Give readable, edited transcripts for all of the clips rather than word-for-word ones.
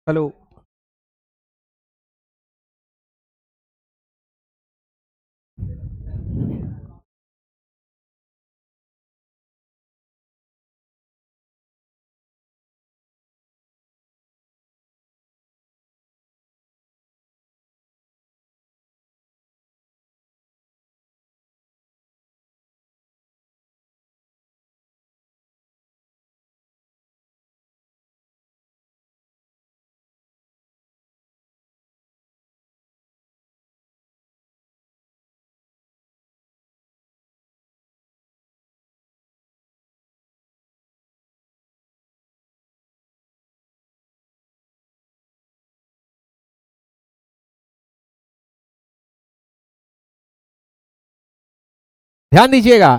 Hello. ध्यान दीजिएगा,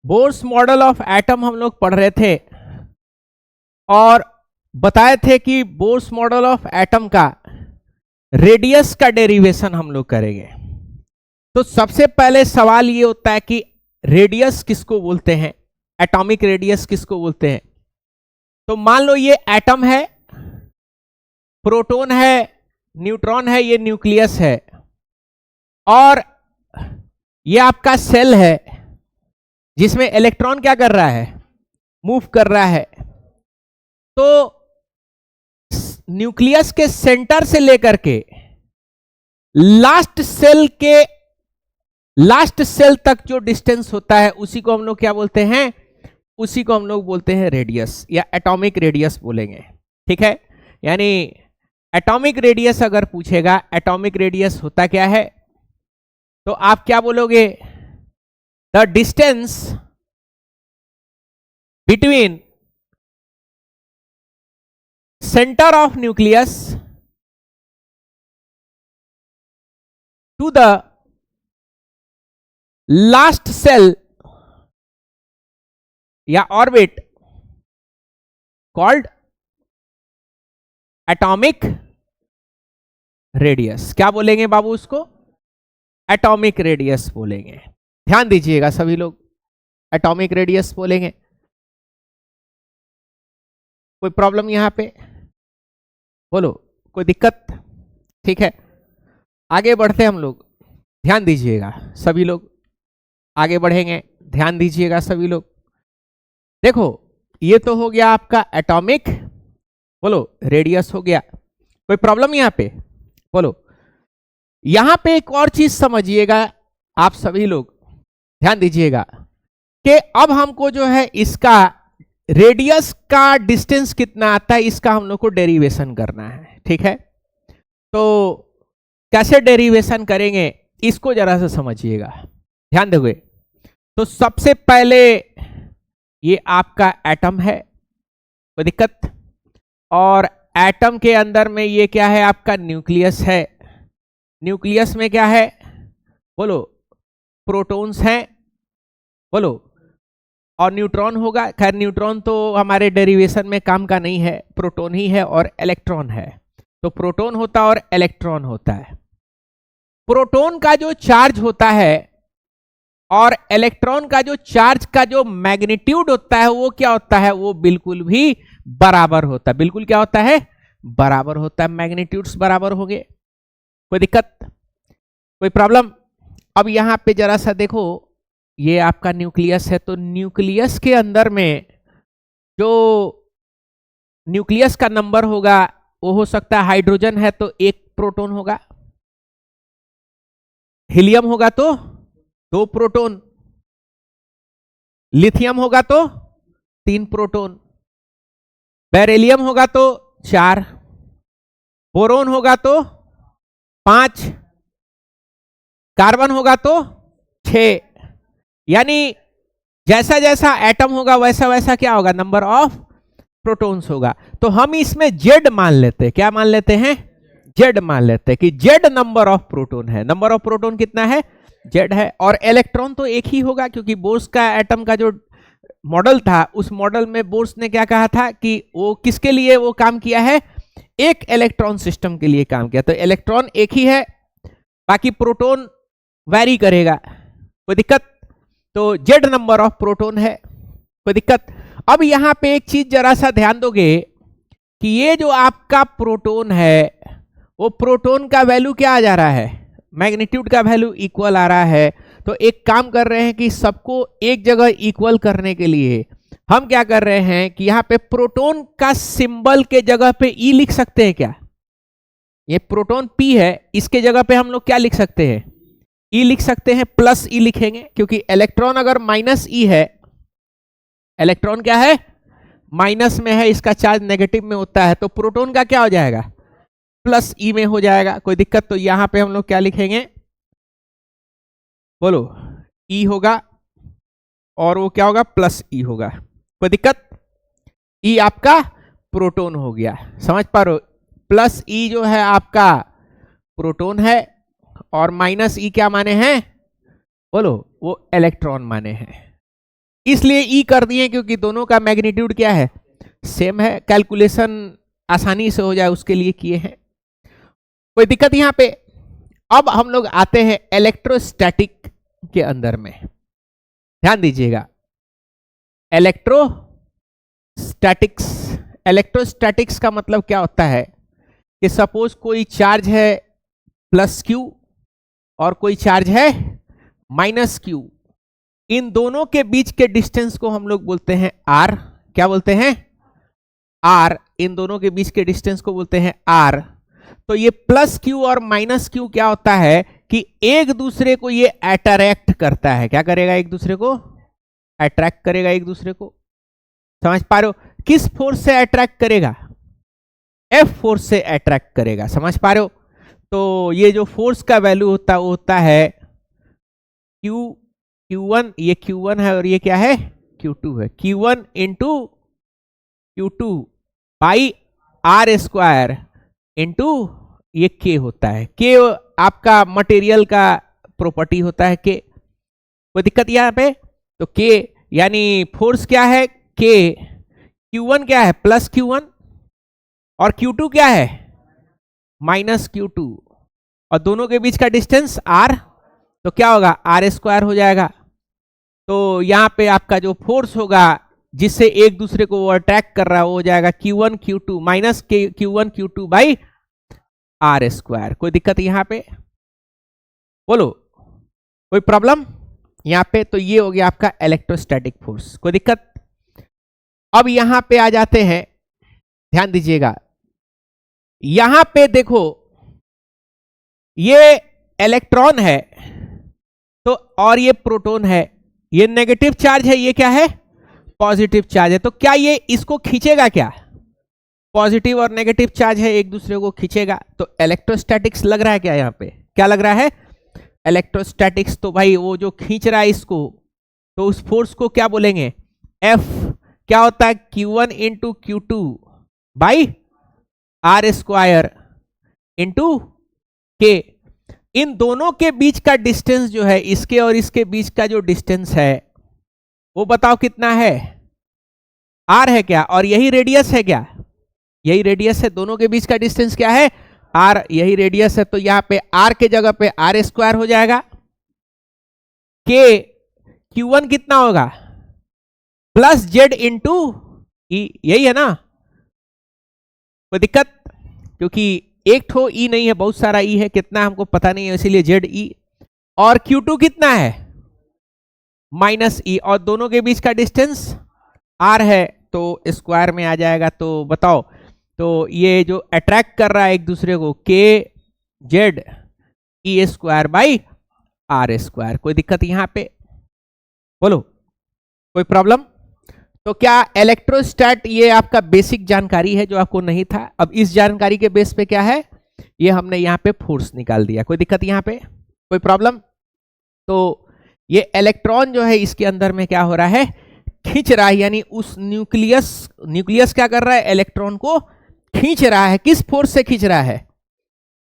Bohr's model of atom हम लोग पढ़ रहे थे और बताए थे कि बोर्स मॉडल ऑफ एटम का रेडियस का डेरिवेशन हम लोग करेंगे। तो सबसे पहले सवाल ये होता है कि रेडियस किसको बोलते हैं, एटॉमिक रेडियस किसको बोलते हैं। तो मान लो ये एटम है, प्रोटॉन है, न्यूट्रॉन है, ये न्यूक्लियस है और ये आपका सेल है जिसमें इलेक्ट्रॉन क्या कर रहा है, मूव कर रहा है। तो न्यूक्लियस के सेंटर से लेकर के लास्ट सेल तक जो डिस्टेंस होता है उसी को हम लोग क्या बोलते हैं, उसी को हम लोग बोलते हैं रेडियस या एटॉमिक रेडियस बोलेंगे। ठीक है, यानी एटॉमिक रेडियस अगर पूछेगा, एटॉमिक रेडियस होता क्या है, तो आप क्या बोलोगे, the distance between centre of nucleus to the last shell या ऑर्बिट कॉल्ड एटॉमिक रेडियस। क्या बोलेंगे बाबू उसको, एटॉमिक रेडियस बोलेंगे। ध्यान दीजिएगा सभी लोग, एटॉमिक रेडियस बोलेंगे। कोई प्रॉब्लम यहां पे, बोलो, कोई दिक्कत? ठीक है, आगे बढ़ते हम लोग। ध्यान दीजिएगा सभी लोग, आगे बढ़ेंगे, ध्यान दीजिएगा सभी लोग। देखो, ये तो हो गया आपका एटॉमिक, बोलो, रेडियस हो गया। कोई प्रॉब्लम यहां पे, बोलो। यहां पे एक और चीज समझिएगा आप सभी लोग, ध्यान दीजिएगा कि अब हमको जो है इसका रेडियस का डिस्टेंस कितना आता है, इसका हम लोग को डेरिवेशन करना है। ठीक है, तो कैसे डेरिवेशन करेंगे इसको जरा सा समझिएगा, ध्यान दोगे। तो सबसे पहले ये आपका एटम है, कोई दिक्कत, और एटम के अंदर में ये क्या है, आपका न्यूक्लियस है। न्यूक्लियस में क्या है, बोलो, प्रोटॉन्स हैं, बोलो, और न्यूट्रॉन होगा। खैर न्यूट्रॉन तो हमारे डेरिवेशन में काम का नहीं है, प्रोटॉन ही है और इलेक्ट्रॉन है। तो प्रोटॉन होता है और इलेक्ट्रॉन होता है। प्रोटॉन का जो चार्ज होता है और इलेक्ट्रॉन का जो चार्ज का जो मैग्नीट्यूड होता है वो क्या होता है, वो बिल्कुल भी बराबर होता है। बिल्कुल क्या होता है, बराबर होता है, मैग्नीट्यूड्स बराबर होंगे। कोई दिक्कत, कोई प्रॉब्लम? अब यहां पे जरा सा देखो, ये आपका न्यूक्लियस है, तो न्यूक्लियस के अंदर में जो न्यूक्लियस का नंबर होगा वो हो सकता है, हाइड्रोजन है तो 1 प्रोटॉन होगा, हीलियम होगा तो 2 प्रोटॉन, लिथियम होगा तो 3 प्रोटॉन, बेरिलियम होगा तो 4, बोरोन होगा तो 5, कार्बन होगा तो 6। यानी जैसा जैसा एटम होगा वैसा वैसा क्या होगा, नंबर ऑफ प्रोटॉन्स होगा। तो हम इसमें जेड मान लेते हैं, क्या मान लेते हैं, जेड मान लेते हैं कि जेड नंबर ऑफ प्रोटॉन है। नंबर ऑफ प्रोटॉन कितना है, जेड है। और इलेक्ट्रॉन तो एक ही होगा, क्योंकि बोर्स का एटम का जो मॉडल था उस मॉडल में बोर्स ने क्या कहा था कि वो किसके लिए वो काम किया है, एक इलेक्ट्रॉन सिस्टम के लिए काम किया। तो इलेक्ट्रॉन एक ही है, बाकी प्रोटॉन वैरी करेगा। कोई दिक्कत? तो जेड नंबर ऑफ प्रोटॉन है, कोई दिक्कत? अब यहां पे एक चीज जरा सा ध्यान दोगे कि ये जो आपका प्रोटॉन है वो प्रोटॉन का वैल्यू क्या आ जा रहा है, मैग्नीट्यूड का वैल्यू इक्वल आ रहा है। तो एक काम कर रहे हैं कि सबको एक जगह इक्वल करने के लिए हम क्या कर रहे हैं कि यहाँ पे प्रोटॉन का सिंबल के जगह पे ई लिख सकते हैं क्या, ये प्रोटॉन पी है, इसके जगह पे हम लोग क्या लिख सकते हैं, ई लिख सकते हैं, प्लस ई लिखेंगे, क्योंकि इलेक्ट्रॉन अगर माइनस ई है, इलेक्ट्रॉन क्या है माइनस में है, इसका चार्ज नेगेटिव में होता है, तो प्रोटॉन का क्या हो जाएगा प्लस ई में हो जाएगा। कोई दिक्कत, तो यहां पे हम लोग क्या लिखेंगे, बोलो ई होगा और वो क्या होगा प्लस ई होगा। कोई दिक्कत, ई आपका प्रोटॉन हो गया, समझ पा रहे हो, प्लस ई जो है आपका प्रोटॉन है और माइनस ई क्या माने हैं, बोलो वो इलेक्ट्रॉन माने हैं, इसलिए ई कर दिए क्योंकि दोनों का मैग्नीट्यूड क्या है सेम है, कैलकुलेशन आसानी से हो जाए उसके लिए किए हैं। कोई दिक्कत यहां पे। अब हम लोग आते हैं इलेक्ट्रोस्टैटिक के अंदर में, ध्यान दीजिएगा, इलेक्ट्रोस्टैटिक्स। इलेक्ट्रोस्टैटिक्स का मतलब क्या होता है कि सपोज कोई चार्ज है प्लस क्यू और कोई चार्ज है माइनस क्यू, इन दोनों के बीच के डिस्टेंस को हम लोग बोलते हैं आर। क्या बोलते हैं, आर। इन दोनों के बीच के डिस्टेंस को बोलते हैं आर। तो ये प्लस क्यू और माइनस क्यू क्या होता है कि एक दूसरे को ये अट्रैक्ट करता है, क्या करेगा, एक दूसरे को अट्रैक्ट करेगा, एक दूसरे को, समझ पा रहे हो, किस फोर्स से अट्रैक्ट करेगा, एफ फोर्स से अट्रैक्ट करेगा, समझ पा रहे हो। तो ये जो फोर्स का वैल्यू होता है वो होता है Q1, ये Q1 है और ये क्या है Q2 है, Q1 into Q2 by R square into ये K होता है, K आपका मटेरियल का प्रॉपर्टी होता है K। कोई दिक्कत यहाँ पे, तो K यानी फोर्स क्या है K, Q1 क्या है प्लस Q1 और Q2 क्या है माइनस Q2 और दोनों के बीच का डिस्टेंस R, तो क्या होगा आर स्क्वायर हो जाएगा। तो यहां पे आपका जो फोर्स होगा जिससे एक दूसरे को वो अट्रैक्ट कर रहा है वो हो जाएगा Q1 Q2 minus Q1 Q2 by R square. कोई दिक्कत यहां पे, बोलो कोई प्रॉब्लम यहां पे। तो ये हो गया आपका इलेक्ट्रोस्टैटिक फोर्स, कोई दिक्कत। अब यहां पे आ जाते हैं, ध्यान दीजिएगा, यहां पे देखो ये इलेक्ट्रॉन है तो और ये प्रोटॉन है, ये नेगेटिव चार्ज है, ये क्या है पॉजिटिव चार्ज है, तो क्या ये इसको खींचेगा, क्या पॉजिटिव और नेगेटिव चार्ज है एक दूसरे को खींचेगा। तो इलेक्ट्रोस्टैटिक्स लग रहा है क्या, यहाँ पे क्या लग रहा है इलेक्ट्रोस्टैटिक्स। तो भाई वो जो खींच रहा है इसको, तो उस फोर्स को क्या बोलेंगे F, क्या होता है Q1 into Q2 by R square into K। इन दोनों के बीच का डिस्टेंस जो है, इसके और इसके बीच का जो डिस्टेंस है वो बताओ कितना है, R है क्या, और यही रेडियस है क्या, यही रेडियस है, दोनों के बीच का डिस्टेंस क्या है R, यही रेडियस है। तो यहां पे R के जगह पे आर स्क्वायर हो जाएगा, K Q1 कितना होगा प्लस Z इंटू ई, यही है ना। कोई दिक्कत, क्योंकि एक ठो ई नहीं है, बहुत सारा ई है, कितना हमको पता नहीं है, इसीलिए जेड ई। और Q2 कितना है माइनस ई, और दोनों के बीच का डिस्टेंस R है, तो स्क्वायर में आ जाएगा। तो बताओ, तो ये जो अट्रैक्ट कर रहा है एक दूसरे को K Z E square by R square. कोई दिक्कत यहां पे, बोलो कोई प्रॉब्लम। तो क्या इलेक्ट्रोस्टैट, ये आपका बेसिक जानकारी है जो आपको नहीं था। अब इस जानकारी के बेस पे क्या है, ये हमने यहाँ पे फोर्स निकाल दिया। कोई दिक्कत यहाँ पे, कोई प्रॉब्लम। तो ये इलेक्ट्रॉन जो है इसके अंदर में क्या हो रहा है, खींच रहा है, यानी उस न्यूक्लियस क्या कर रहा है, इलेक्ट्रॉन को खींच रहा है। किस फोर्स से खींच रहा है,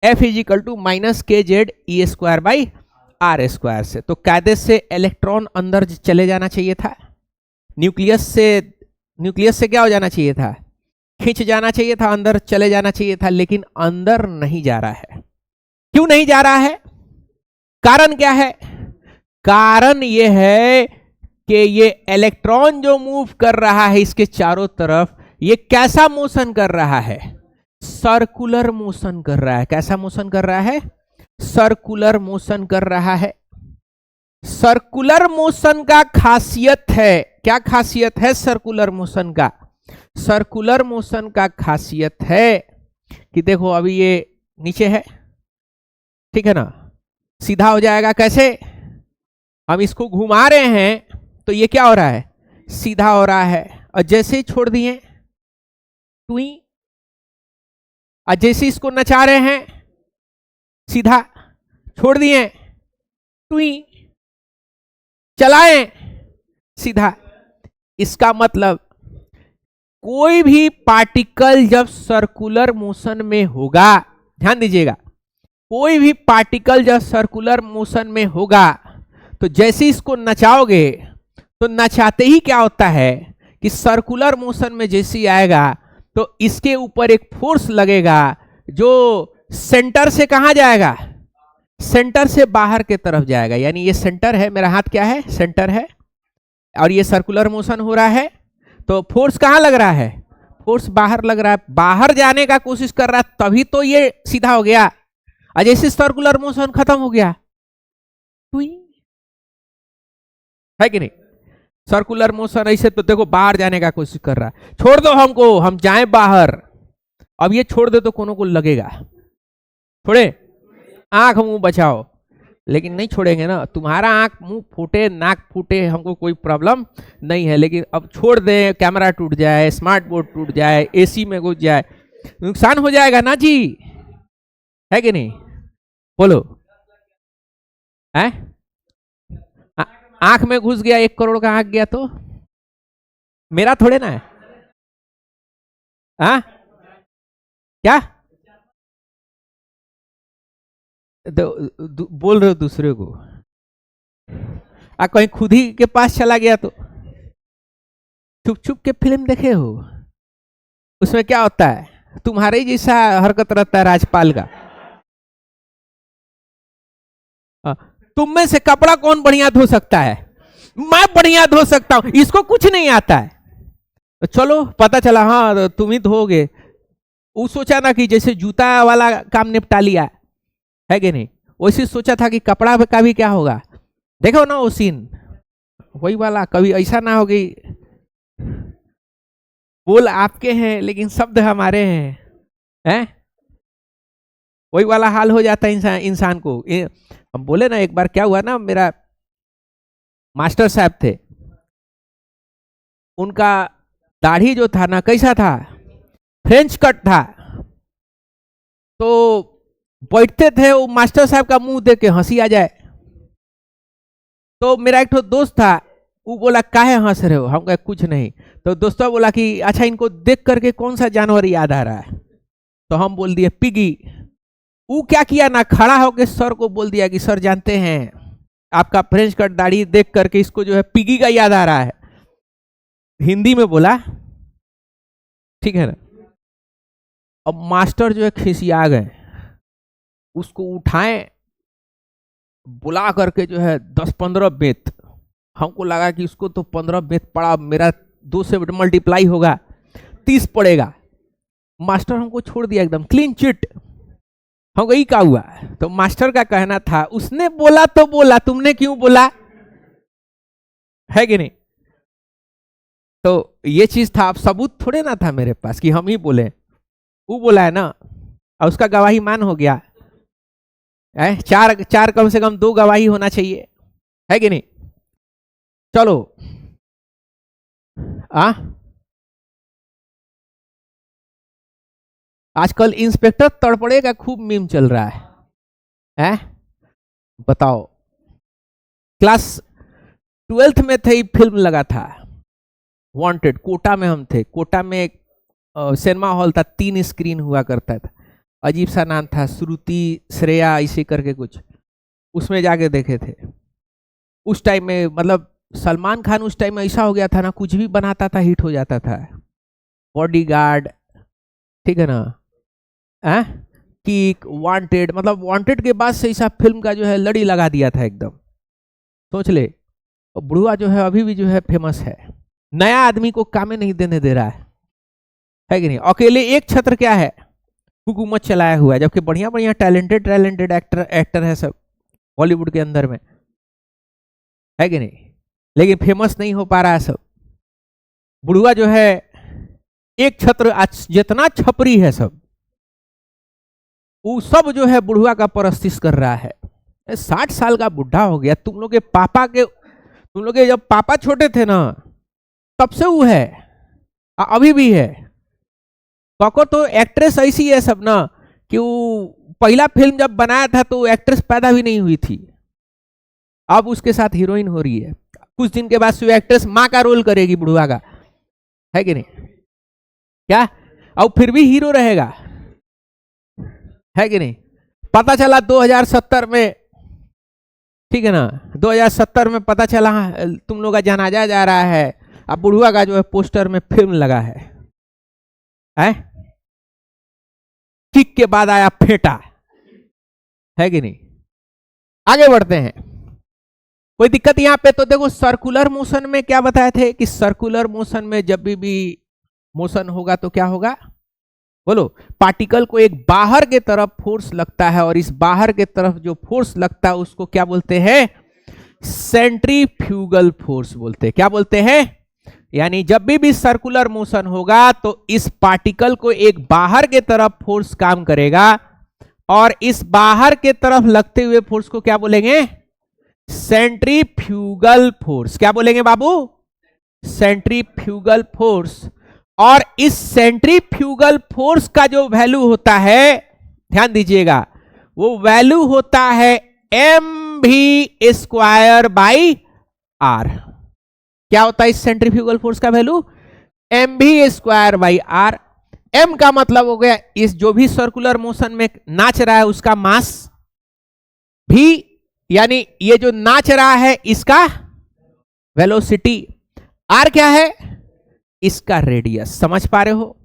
F is equal to minus K Z E square by R square से। तो कायदे से इलेक्ट्रॉन अंदर चले जाना चाहिए था, न्यूक्लियस से क्या हो जाना चाहिए था, खींच जाना चाहिए था, अंदर चले जाना चाहिए था, लेकिन अंदर नहीं जा रहा है। क्यों नहीं जा रहा है, कारण क्या है, कारण यह है कि ये इलेक्ट्रॉन जो मूव कर रहा है इसके चारों तरफ, ये कैसा मोशन कर रहा है? सर्कुलर मोशन कर रहा है। कैसा मोशन कर रहा है? सर्कुलर मोशन कर रहा है। सर्कुलर मोशन का खासियत है, क्या खासियत है सर्कुलर मोशन का? सर्कुलर मोशन का खासियत है कि देखो अभी ये नीचे है, ठीक है ना, सीधा हो जाएगा। कैसे? हम इसको घुमा रहे हैं तो ये क्या हो रहा है? सीधा हो रहा है। और जैसे ही छोड़ दिए टुई, और जैसे इसको नचा रहे हैं सीधा, छोड़ दिए टुई, चलाएं सीधा। इसका मतलब कोई भी पार्टिकल जब सर्कुलर मोशन में होगा, ध्यान दीजिएगा, कोई भी पार्टिकल जब सर्कुलर मोशन में होगा तो जैसे इसको नचाओगे तो नचाते ही क्या होता है कि सर्कुलर मोशन में जैसे आएगा तो इसके ऊपर एक फोर्स लगेगा जो सेंटर से कहां जाएगा? सेंटर से बाहर के तरफ जाएगा। यानी ये सेंटर है, मेरा हाथ क्या है? सेंटर है, और ये सर्कुलर मोशन हो रहा है तो फोर्स कहां लग रहा है? फोर्स बाहर लग रहा है। बाहर जाने का कोशिश कर रहा है तभी तो ये सीधा हो गया, और जैसे सर्कुलर मोशन खत्म हो गया, है कि नहीं? सर्कुलर मोशन ऐसे तो देखो बाहर जाने का कोशिश कर रहा है, छोड़ दो हमको, हम जाएं बाहर। अब ये छोड़ दे तो कोनो को लगेगा, छोड़े, आंख मुंह बचाओ, लेकिन नहीं छोड़ेंगे ना। तुम्हारा आंख मुंह फूटे, नाक फूटे, हमको कोई प्रॉब्लम नहीं है, लेकिन अब छोड़ दे, कैमरा टूट जाए, स्मार्ट बोर्ड टूट जाए, एसी में घुस जाए, नुकसान हो जाएगा ना जी, है कि नहीं? बोलो, है? आंख में घुस गया, 1 करोड़ का आंख गया तो मेरा थोड़े ना है। हाँ क्या बोल रहे हो दूसरे को? कहीं खुद ही के पास चला गया तो? छुप छुप के फिल्म देखे हो? उसमें क्या होता है? तुम्हारे जैसा हरकत रहता है राजपाल का। तुम में से कपड़ा कौन बढ़िया धो सकता है? मैं बढ़िया धो सकता हूं, इसको कुछ नहीं आता है। तो चलो पता चला, हाँ तुम ही धोगे। वो सोचा ना कि जैसे जूता वाला काम निपटा लिया, है कि नहीं? वैसे सोचा था कि कपड़ा का भी क्या होगा। देखो ना वो सीन, वही वाला। कभी ऐसा ना हो कि बोल आपके हैं लेकिन शब्द हमारे हैं? वही वाला हाल हो जाता है इंसान को। हम बोले ना, एक बार क्या हुआ ना, मेरा मास्टर साहब थे, उनका दाढ़ी जो था ना, कैसा था? फ्रेंच कट था। तो बैठते थे, वो मास्टर साहब का मुंह देख के हंसी आ जाए। तो मेरा एक दोस्त था, वो बोला काहे हंस रहे हो? हम कहे कुछ नहीं। तो दोस्तों बोला कि अच्छा इनको देख करके कौन सा जानवर याद आ रहा है? तो हम बोल दिए पिगी। वो क्या किया ना, खड़ा होकर सर को बोल दिया कि सर जानते हैं आपका फ्रेंच कट दाढ़ी देख करके इसको जो है पिगी का याद आ रहा है। हिंदी में बोला, ठीक है ना। अब मास्टर जो है खिसिया गए, उसको उठाएं, बुला करके जो है 10-15 बेत। हमको लगा कि इसको तो 15 बेत पड़ा, मेरा 2 से मल्टीप्लाई होगा, 30 पड़ेगा। मास्टर हमको छोड़ दिया एकदम क्लीन चिट। हम यही क्या हुआ? तो मास्टर का कहना था, उसने बोला तो बोला, तुमने क्यों बोला, है कि नहीं? तो ये चीज था। अब सबूत थोड़े ना था मेरे पास कि हम ही बोले, वो बोला है ना, और उसका गवाही मान हो गया। चार कम से कम 2 गवाही होना चाहिए, है कि नहीं? चलो आजकल इंस्पेक्टर तड़पड़े का खूब मीम चल रहा है? बताओ, क्लास 12th में थे, फिल्म लगा था वांटेड। कोटा में हम थे, कोटा में एक सिनेमा हॉल था, 3 स्क्रीन हुआ करता था, अजीब सा नाम था, श्रुति श्रेया इसी करके कुछ। उसमें जाके देखे थे। उस टाइम में मतलब सलमान खान उस टाइम में ऐसा हो गया था ना, कुछ भी बनाता था हिट हो जाता था। बॉडीगार्ड, ठीक है ना, किक, वांटेड, मतलब वांटेड के बाद से ऐसा फिल्म का जो है लड़ी लगा दिया था एकदम, सोच ले। और बुढ़वा जो है अभी भी जो है फेमस है, नया आदमी को कामे नहीं देने दे रहा है। है कि नहीं। अकेले एक छत्र क्या है, हुकूमत चलाया हुआ है, जबकि बढ़िया बढ़िया टैलेंटेड एक्टर है सब बॉलीवुड के अंदर में, है कि नहीं, लेकिन फेमस नहीं हो पा रहा है सब। बुढ़वा जो है एक छत्र, आज जितना छपरी है सब, वो सब जो है बुढ़वा का परस्तिश कर रहा है। 60 साल का बुढ़ा हो गया। तुम लोग के जब पापा छोटे थे ना, तब से वो है, अभी भी है। तो एक्ट्रेस ऐसी है सब ना, कि वो पहला फिल्म जब बनाया था तो एक्ट्रेस पैदा भी नहीं हुई थी, अब उसके साथ हीरोइन हो रही है। कुछ दिन के बाद से वो एक्ट्रेस माँ का रोल करेगी बुढ़वा का, है कि नहीं, क्या, और फिर भी हीरो रहेगा, है कि नहीं। पता चला 2070 में, ठीक है ना, 2070 में पता चला तुम लोग का जनाजा जा रहा है, अब बुढ़वा का जो है पोस्टर में फिल्म लगा है? किक के बाद आया फेंटा, है कि नहीं। आगे बढ़ते हैं, कोई दिक्कत यहां पे? तो देखो सर्कुलर मोशन में क्या बताए थे कि सर्कुलर मोशन में जब भी मोशन होगा तो क्या होगा, बोलो, पार्टिकल को एक बाहर के तरफ फोर्स लगता है, और इस बाहर के तरफ जो फोर्स लगता है उसको क्या बोलते हैं, सेंट्रीफ्यूगल फोर्स बोलते हैं। क्या बोलते हैं? यानी जब भी सर्कुलर मोशन होगा तो इस पार्टिकल को एक बाहर के तरफ फोर्स काम करेगा, और इस बाहर के तरफ लगते हुए फोर्स को क्या बोलेंगे, सेंट्रीफ्यूगल फोर्स। क्या बोलेंगे बाबू? Centrifugal force. और इस सेंट्रीफ्यूगल फोर्स का जो वैल्यू होता है, ध्यान दीजिएगा, वो वैल्यू होता है mv² बाई आर। क्या होता है इस सेंट्रीफ्यूगल फोर्स का value? mv² by R. m का मतलब हो गया इस जो भी सर्कुलर मोशन में नाच रहा है उसका मास, भी यानी ये जो नाच रहा है इसका वेलोसिटी, r क्या है, इसका रेडियस। समझ पा रहे हो?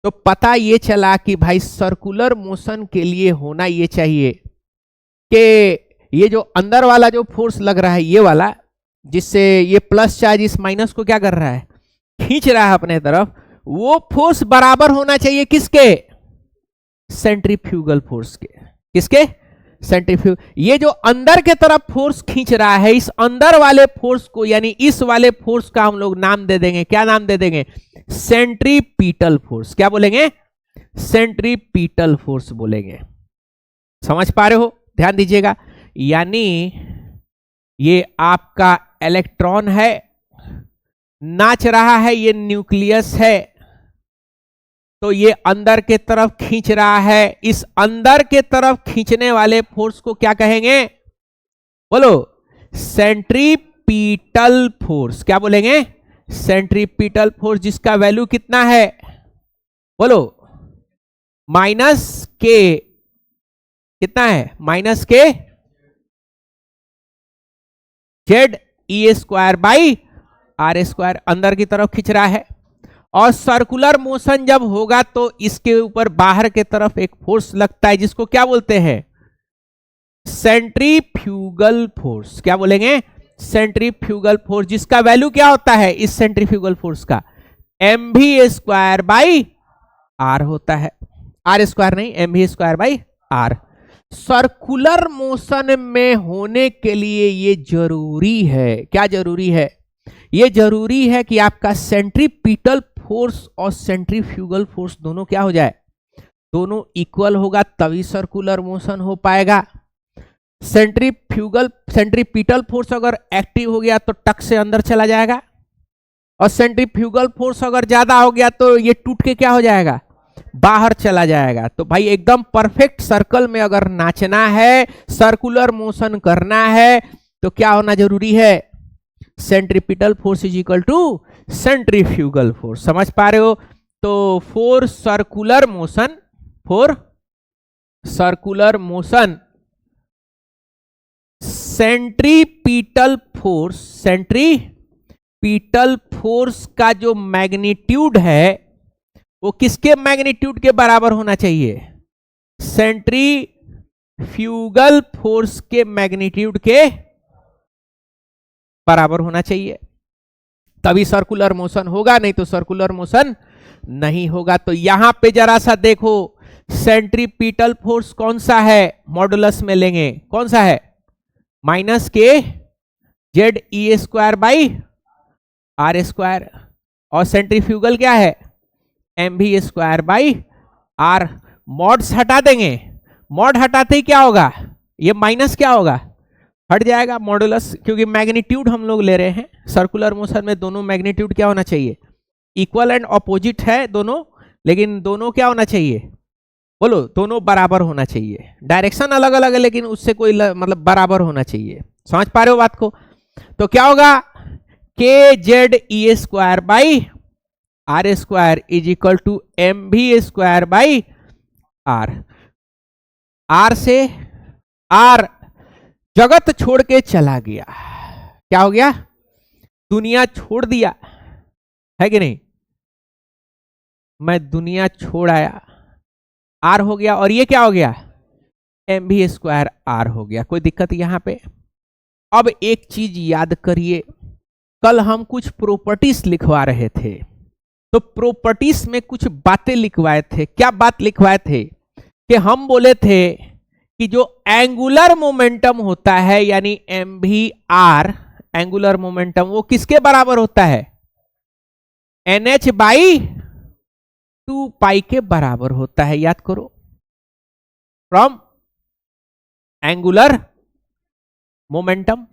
तो पता ये चला कि भाई सर्कुलर मोशन के लिए होना ये चाहिए कि ये जो अंदर वाला जो फोर्स लग रहा है, ये वाला, जिससे ये प्लस चार्ज इस माइनस को क्या कर रहा है, खींच रहा है अपने तरफ, वो फोर्स बराबर होना चाहिए किसके, सेंट्रीफ्यूगल फोर्स के। किसके? सेंट्रीफ्यूग। ये जो अंदर के तरफ फोर्स खींच रहा है, इस अंदर वाले फोर्स को, यानी इस वाले फोर्स का हम लोग नाम दे देंगे, क्या नाम दे देंगे, सेंट्रीपिटल फोर्स। क्या बोलेंगे? सेंट्रीपिटल फोर्स बोलेंगे। समझ पा रहे हो? ध्यान दीजिएगा, यानी ये आपका इलेक्ट्रॉन है, नाच रहा है, ये न्यूक्लियस है, तो ये अंदर के तरफ खींच रहा है। इस अंदर के तरफ खींचने वाले फोर्स को क्या कहेंगे, बोलो, सेंट्रीपिटल फोर्स। क्या बोलेंगे? सेंट्रीपिटल फोर्स, जिसका वैल्यू कितना है, बोलो, -k। कितना है? -k ZE² बाई R², अंदर की तरफ खींच रहा है। और सर्कुलर मोशन जब होगा तो इसके ऊपर बाहर के तरफ एक फोर्स लगता है, जिसको क्या बोलते हैं, सेंट्रीफ्यूगल फोर्स। क्या बोलेंगे? सेंट्रीफ्यूगल फोर्स, जिसका वैल्यू क्या होता है इस सेंट्रीफ्यूगल फोर्स का, mv² बाई आर होता है। R² नहीं, mv² by are. Circular motion में होने के लिए ये जरूरी है, क्या जरूरी है, ये जरूरी है कि आपका सेंट्रीपिटल फोर्स और सेंट्रीफ्यूगल फोर्स दोनों क्या हो जाए, दोनों इक्वल होगा, तभी सर्कुलर मोशन हो पाएगा। सेंट्रीपिटल फोर्स अगर एक्टिव हो गया तो टक से अंदर चला जाएगा, और सेंट्रीफ्यूगल फोर्स अगर ज्यादा हो गया तो ये टूट के क्या हो जाएगा, बाहर चला जाएगा। तो भाई एकदम परफेक्ट सर्कल में अगर नाचना है, सर्कुलर मोशन करना है, तो क्या होना जरूरी है, centripetal force is equal to centrifugal force. समझ पा रहे हो? तो for circular motion centripetal force का जो मैग्नीट्यूड है वो किसके मैग्नीट्यूड के बराबर होना चाहिए, सेंट्रीफ्यूगल फोर्स के मैग्नीट्यूड के बराबर होना चाहिए, तभी सर्कुलर मोशन होगा, नहीं तो सर्कुलर मोशन नहीं होगा। तो यहां पे जरा सा देखो, सेंट्रीपिटल फोर्स कौन सा है, मॉडुलस में लेंगे कौन सा है, minus K Z E square by R square, और सेंट्रीफ्यूगल क्या है, M V square by are. Mods हटा देंगे, मॉड हटाते ही क्या होगा, ये माइनस क्या होगा, हट जाएगा मॉडुलस, क्योंकि मैग्नीट्यूड हम लोग ले रहे हैं। सर्कुलर मोशन में दोनों मैग्नीट्यूड क्या होना चाहिए, इक्वल एंड ऑपोजिट है दोनों, लेकिन दोनों क्या होना चाहिए, बोलो दोनों बराबर होना चाहिए। डायरेक्शन अलग अलग है लेकिन उससे कोई मतलब बराबर होना चाहिए। समझ पा रहे हो बात को। तो क्या होगा, K Z E square by R square is equal to M V square by R. R से आर जगत छोड़ के चला गया, क्या हो गया, दुनिया छोड़ दिया, है कि नहीं, मैं दुनिया छोड़ आया, आर हो गया, और ये क्या हो गया, एम भी स्क्वायर आर हो गया। कोई दिक्कत यहां पे। अब एक चीज याद करिए, कल हम कुछ प्रॉपर्टीज लिखवा रहे थे, तो प्रॉपर्टीज में कुछ बातें लिखवाए थे। क्या बात लिखवाए थे कि हम बोले थे कि जो एंगुलर मोमेंटम होता है यानी एम भी आर, एंगुलर मोमेंटम वो किसके बराबर होता है, एन एच बाई 2 पाई के बराबर होता है। याद करो, फ्रॉम एंगुलर मोमेंटम,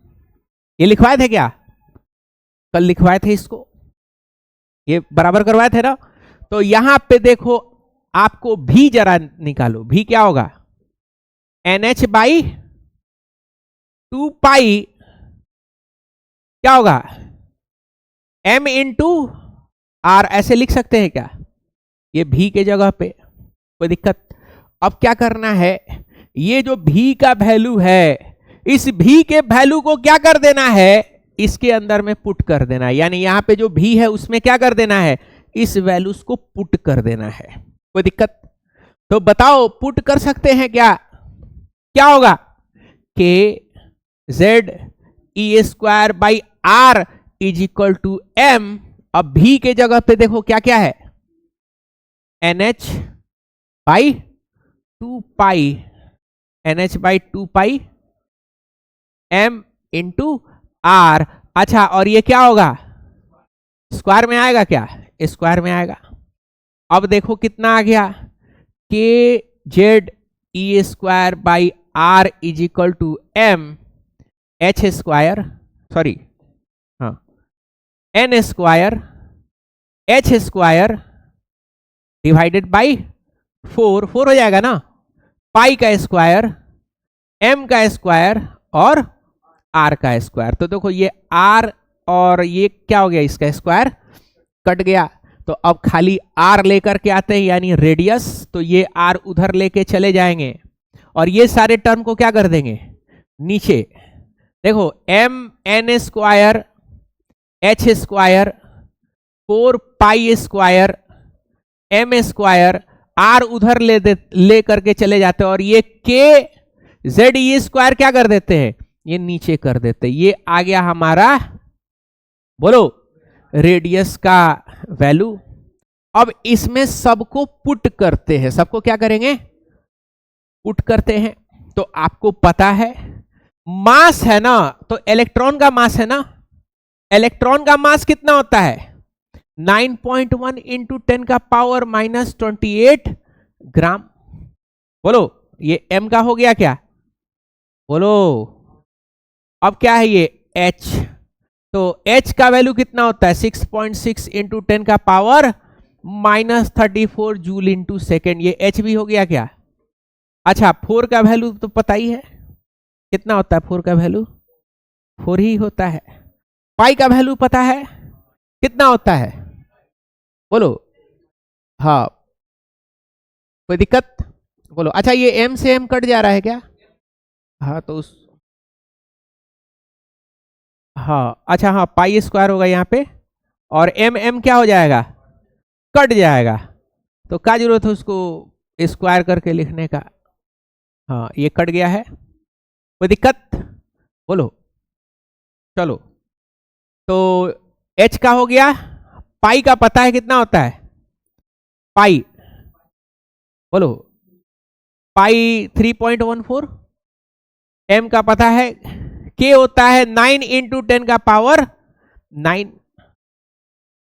ये लिखवाए थे क्या, कल लिखवाए थे इसको, ये बराबर करवाए थे ना। तो यहां पे देखो, आपको भी जरा निकालो, भी क्या होगा, एन एच बाई 2 पाई क्या होगा, एम इंटू आर, ऐसे लिख सकते हैं क्या, ये भी के जगह पे, कोई दिक्कत। अब क्या करना है, ये जो भी का वैल्यू है, इस भी के वैल्यू को क्या कर देना है, इसके अंदर में पुट कर देना है, यानी यहां पे जो भी है उसमें क्या कर देना है, इस वैल्यूज को पुट कर देना है। कोई दिक्कत। तो बताओ पुट कर सकते हैं क्या, क्या होगा, K Z E square by R is equal to M. अब भी के जगह पे देखो क्या क्या है, N H by 2 pi, N H by 2 pi M into R. अच्छा, और ये क्या होगा, स्क्वायर में आएगा क्या, स्क्वायर में आएगा। अब देखो कितना आ गया, K Z E square by R is equal to M H square, sorry हाँ, N square H square divided by 4 हो जाएगा ना, पाई का स्क्वायर, एम का स्क्वायर और आर का स्क्वायर। तो देखो ये आर और ये क्या हो गया, इसका स्क्वायर कट गया। तो अब खाली आर लेकर के आते हैं यानी रेडियस, तो ये आर उधर लेके चले जाएंगे और ये सारे टर्म को क्या कर देंगे नीचे। देखो M N square H square 4 pi square M square, R उधर ले करके चले जाते हैं और ये के जेड ई स्क्वायर क्या कर देते हैं, ये नीचे कर देते हैं। ये आ गया हमारा, बोलो, रेडियस का वैल्यू। अब इसमें सबको पुट करते हैं, सबको क्या करेंगे, पुट करते हैं। तो आपको पता है मास है ना, तो इलेक्ट्रॉन का मास है ना, इलेक्ट्रॉन का मास कितना होता है 9.1 इंटू 10 का पावर -28 ग्राम। बोलो ये m का हो गया क्या, बोलो। अब क्या है ये h, तो h का वैल्यू कितना होता है 6.6 इंटू 10 का पावर -34 जूल इंटू सेकेंड। ये h भी हो गया क्या। अच्छा 4 का वैल्यू तो पता ही है कितना होता है, 4 का वैल्यू 4 ही होता है। पाई का वैल्यू पता है कितना होता है, बोलो। हाँ कोई दिक्कत, बोलो। अच्छा ये m से m कट जा रहा है क्या, हाँ तो उस, हाँ अच्छा हाँ पाई स्क्वायर होगा यहाँ पे और m क्या हो जाएगा, कट जाएगा। तो क्या जरूरत है उसको स्क्वायर करके लिखने का, हाँ ये कट गया है, कोई दिक्कत, बोलो। चलो तो h का हो गया, पाई का पता है कितना होता है पाई, बोलो पाई 3.14, एम का पता है, के होता है 9 इंटू 10 का पावर 9,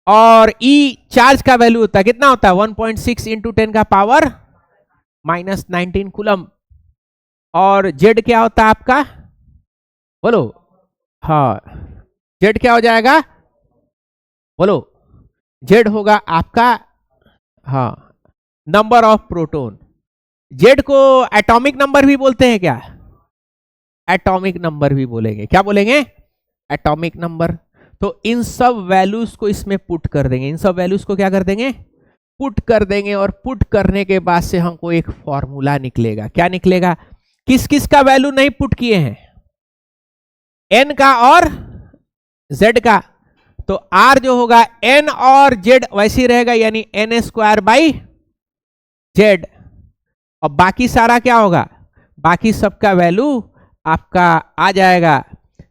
और ई चार्ज का वैल्यू होता है कितना होता है 1.6 इंटू 10 का पावर -19 कूलम, और जेड क्या होता है आपका, बोलो, हाँ जेड क्या हो जाएगा, बोलो, जेड होगा आपका, हाँ नंबर ऑफ प्रोटॉन। जेड को एटॉमिक नंबर भी बोलते हैं क्या, एटॉमिक नंबर भी बोलेंगे, क्या बोलेंगे, एटॉमिक नंबर। तो इन सब वैल्यूज को इसमें पुट कर देंगे, इन सब वैल्यूज को क्या कर देंगे, पुट कर देंगे, और पुट करने के बाद से हमको एक फॉर्मूला निकलेगा, क्या निकलेगा, किस किस का वैल्यू नहीं पुट किए हैं, एन का और जेड का, तो आर जो होगा एन और जेड वैसे ही रहेगा, यानी एन स्क्वायर बाई जेड, और बाकी सारा क्या होगा, बाकी सबका वैल्यू आपका आ जाएगा,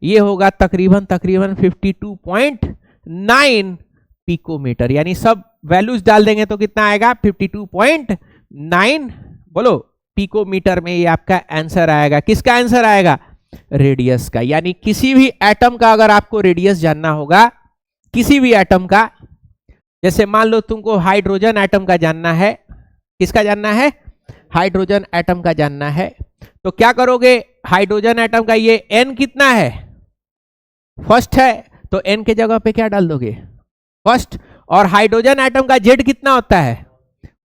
ये होगा तकरीबन 52.9 पिकोमीटर, यानी सब वैल्यूज डाल देंगे तो कितना आएगा 52.9, बोलो पिकोमीटर में ये आपका आंसर आएगा, किसका आंसर आएगा, रेडियस का। यानी किसी भी एटम का अगर आपको रेडियस जानना होगा, किसी भी एटम का, जैसे मान लो तुमको हाइड्रोजन एटम का जानना है, किसका जानना है, हाइड्रोजन एटम का जानना है, तो क्या करोगे, हाइड्रोजन एटम का ये एन कितना है, फर्स्ट है, तो एन के जगह पे क्या डाल दोगे, फर्स्ट, और हाइड्रोजन एटम का जेड कितना होता है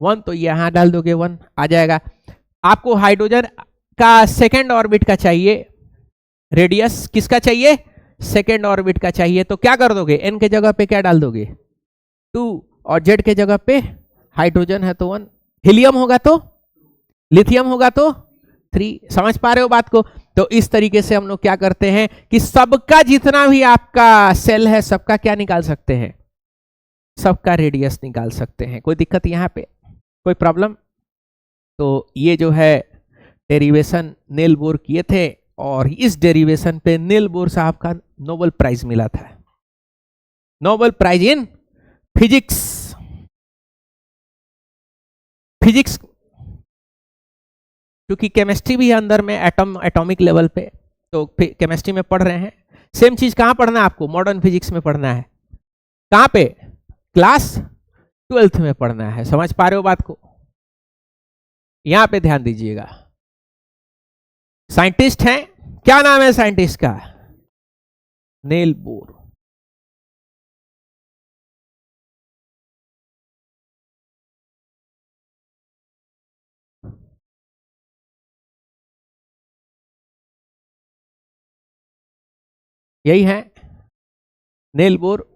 1, तो यहां डाल दोगे 1 आ जाएगा। आपको हाइड्रोजन का सेकेंड ऑर्बिट का चाहिए रेडियस, किसका चाहिए, सेकेंड ऑर्बिट का चाहिए, तो क्या कर दोगे, एन के जगह पे क्या डाल दोगे 2, और जेड के जगह पे हाइड्रोजन है तो 1, हीलियम होगा तो, लिथियम होगा तो 3, समझ पा रहे हो बात को। तो इस तरीके से हम लोग क्या करते हैं कि सबका जितना भी आपका सेल है सबका क्या निकाल सकते हैं, सबका रेडियस निकाल सकते हैं, कोई दिक्कत यहां पे, कोई प्रॉब्लम। तो ये जो है डेरिवेशन नील बोर किए थे, और इस डेरिवेशन पे नील बोर साहब का नोबेल प्राइज मिला था, Nobel prize in physics, physics, क्योंकि केमिस्ट्री भी है अंदर में एटॉमिक लेवल पे, तो केमिस्ट्री में पढ़ रहे हैं, सेम चीज कहां पढ़ना है आपको, मॉडर्न फिजिक्स में पढ़ना है, कहां पे, क्लास 12th में पढ़ना है, समझ पा रहे हो बात को, यहां पे ध्यान दीजिएगा। साइंटिस्ट हैं, क्या नाम है साइंटिस्ट का, नील बोर, यही है नील बोर,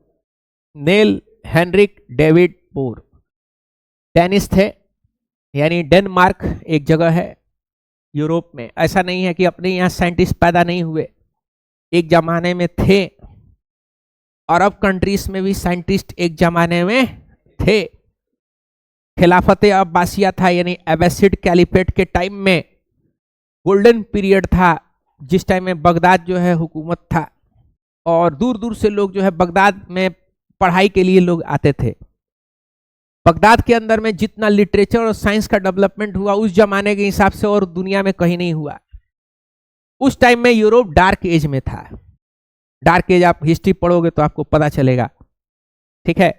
नील हेनरिक डेविड बोर, डेनिस थे, यानी डेनमार्क एक जगह है यूरोप में, ऐसा नहीं है कि अपने यहाँ साइंटिस्ट पैदा नहीं हुए, एक जमाने में थे, अरब कंट्रीज में भी साइंटिस्ट एक जमाने में थे, खिलाफत अब्बासिया था, यानी अब्बासिड कैलिफेट के टाइम में गोल्डन पीरियड था, जिस टाइम में बगदाद जो है हुकूमत था, और दूर दूर से लोग जो है बगदाद में पढ़ाई के लिए लोग आते थे। बगदाद के अंदर में जितना लिटरेचर और साइंस का डेवलपमेंट हुआ उस जमाने के हिसाब से और दुनिया में कहीं नहीं हुआ। उस टाइम में यूरोप डार्क एज में था, डार्क एज आप हिस्ट्री पढ़ोगे तो आपको पता चलेगा, ठीक है।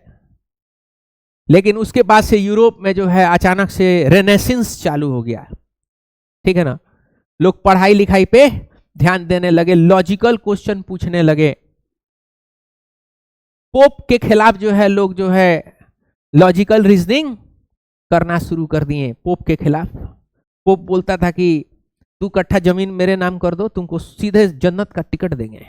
लेकिन उसके बाद से यूरोप में जो है अचानक से रेनेसेंस चालू हो गया, ठीक है ना, लोग पढ़ाई लिखाई पे ध्यान देने लगे, लॉजिकल क्वेश्चन पूछने लगे, पोप के खिलाफ जो है लोग जो है लॉजिकल रीजनिंग करना शुरू कर दिए पोप के खिलाफ। पोप बोलता था कि 2 कट्ठा जमीन मेरे नाम कर दो, तुमको सीधे जन्नत का टिकट देंगे।